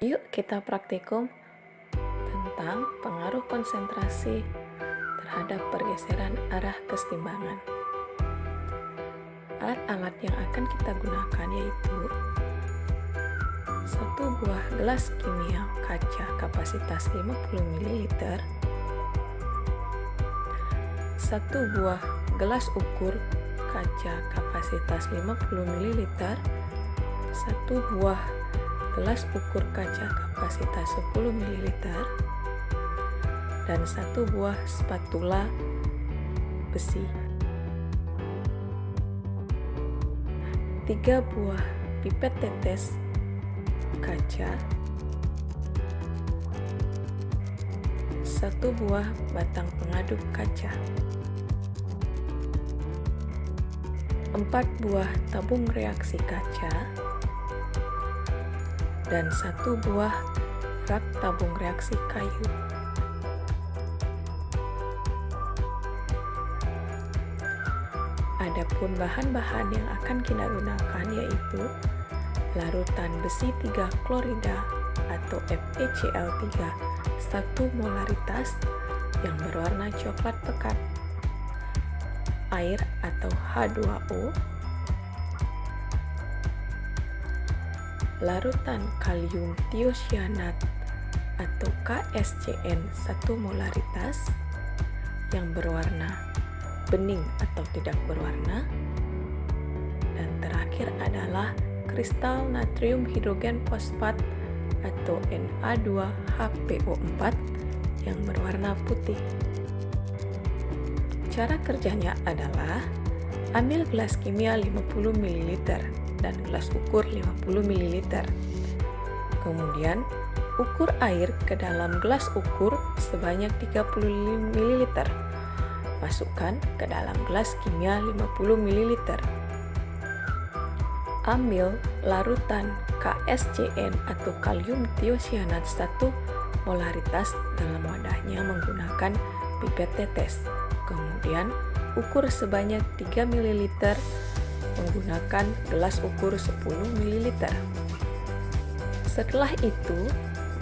Yuk kita praktikum tentang pengaruh konsentrasi terhadap pergeseran arah kesetimbangan. Alat-alat yang akan kita gunakan yaitu satu buah gelas kimia kaca kapasitas 50 ml, satu buah gelas ukur kaca kapasitas 50 ml, satu buah gelas ukur kaca kapasitas 10 ml, dan satu buah spatula besi. 3 buah pipet tetes kaca, 1 buah batang pengaduk kaca, 4 buah tabung reaksi kaca, dan 1 buah rak tabung reaksi kayu. Adapun bahan-bahan yang akan kita gunakan yaitu larutan besi 3 klorida atau FeCl3 1 molaritas yang berwarna coklat pekat, air atau H2O, larutan kalium tiocyanat atau KSCN 1 molaritas yang berwarna bening atau tidak berwarna, dan terakhir adalah kristal natrium hidrogen fosfat atau Na2HPO4 yang berwarna putih. Cara kerjanya adalah ambil gelas kimia 50 ml dan gelas ukur 50 ml. Kemudian ukur air ke dalam gelas ukur sebanyak 30 ml. Masukkan ke dalam gelas kimia 50 ml. Ambil larutan KSCN atau kalium tiocyanat 1 molaritas dalam wadahnya menggunakan pipet tetes. Kemudian ukur sebanyak 3 ml menggunakan gelas ukur 10 ml. Setelah itu,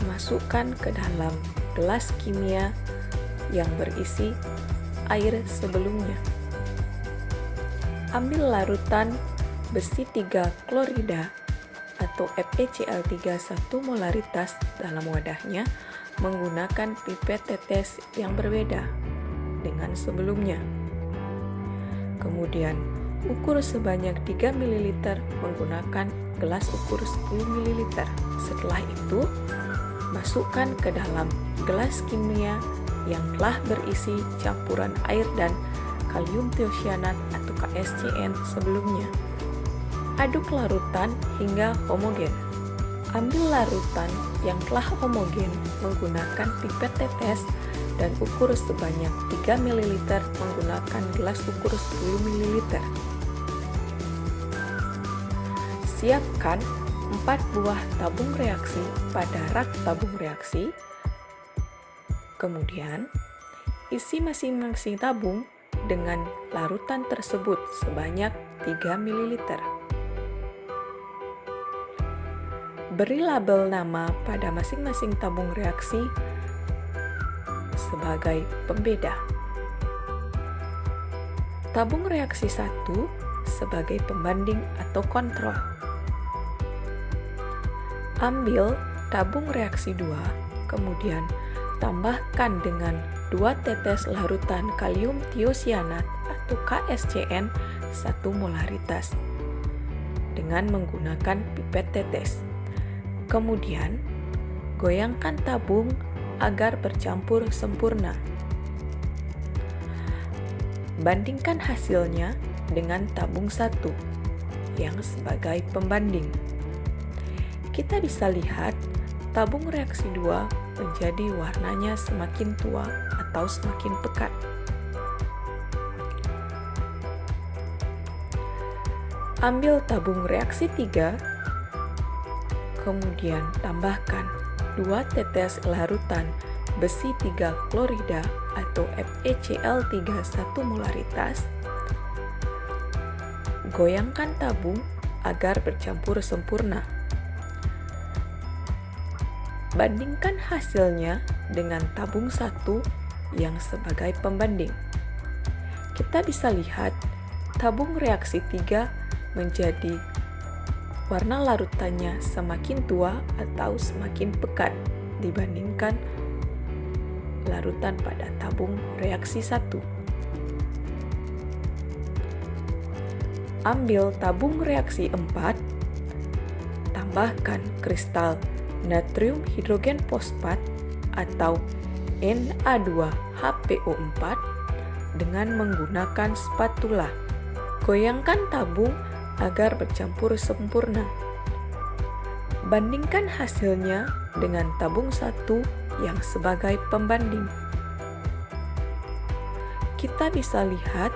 masukkan ke dalam gelas kimia yang berisi air sebelumnya. Ambil larutan besi 3 klorida atau FeCl3 1 molaritas dalam wadahnya menggunakan pipet tetes yang berbeda dengan sebelumnya. Kemudian ukur sebanyak 3 ml menggunakan gelas ukur 10 ml. Setelah itu, masukkan ke dalam gelas kimia yang telah berisi campuran air dan kalium tiocyanat atau KSCN sebelumnya. Aduk larutan hingga homogen. Ambil larutan yang telah homogen menggunakan pipet tetes dan ukur sebanyak 3 ml menggunakan gelas ukur 10 ml. Siapkan 4 buah tabung reaksi pada rak tabung reaksi. Kemudian, isi masing-masing tabung dengan larutan tersebut sebanyak 3 ml. Beri label nama pada masing-masing tabung reaksi sebagai pembeda. Tabung reaksi 1 sebagai pembanding atau kontrol. Ambil tabung reaksi 2, kemudian tambahkan dengan 2 tetes larutan kalium tiocyanat atau KSCN 1 molaritas dengan menggunakan pipet tetes. Kemudian, goyangkan tabung agar bercampur sempurna. Bandingkan hasilnya dengan tabung 1 yang sebagai pembanding. Kita bisa lihat tabung reaksi 2 menjadi warnanya semakin tua atau semakin pekat. Ambil tabung reaksi 3, kemudian tambahkan 2 tetes larutan besi 3 klorida atau FeCl3 1 molaritas. Goyangkan tabung agar bercampur sempurna. Bandingkan hasilnya dengan tabung 1 yang sebagai pembanding. Kita bisa lihat tabung reaksi 3 menjadi warna larutannya semakin tua atau semakin pekat dibandingkan larutan pada tabung reaksi 1. Ambil tabung reaksi 4, tambahkan kristal natrium hidrogen fosfat atau Na2HPO4 dengan menggunakan spatula. Goyangkan tabung agar bercampur sempurna. Bandingkan hasilnya dengan tabung 1 yang sebagai pembanding. Kita bisa lihat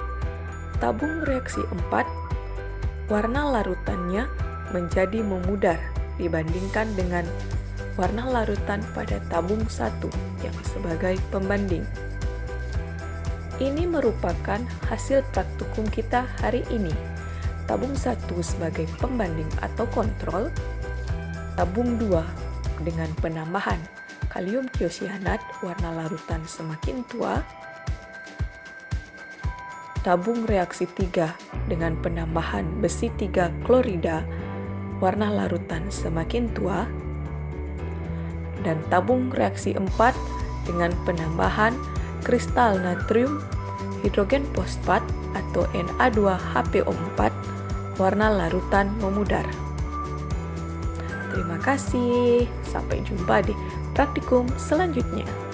tabung reaksi 4 warna larutannya menjadi memudar dibandingkan dengan warna larutan pada tabung 1 yang sebagai pembanding. Ini merupakan hasil praktikum kita hari ini. Tabung 1 sebagai pembanding atau kontrol, tabung 2 dengan penambahan kalium tiosianat warna larutan semakin tua, tabung reaksi 3 dengan penambahan besi 3 klorida warna larutan semakin tua, dan tabung reaksi 4 dengan penambahan kristal natrium hidrogen fosfat atau Na2HPO4 warna larutan memudar. Terima kasih, sampai jumpa di praktikum selanjutnya.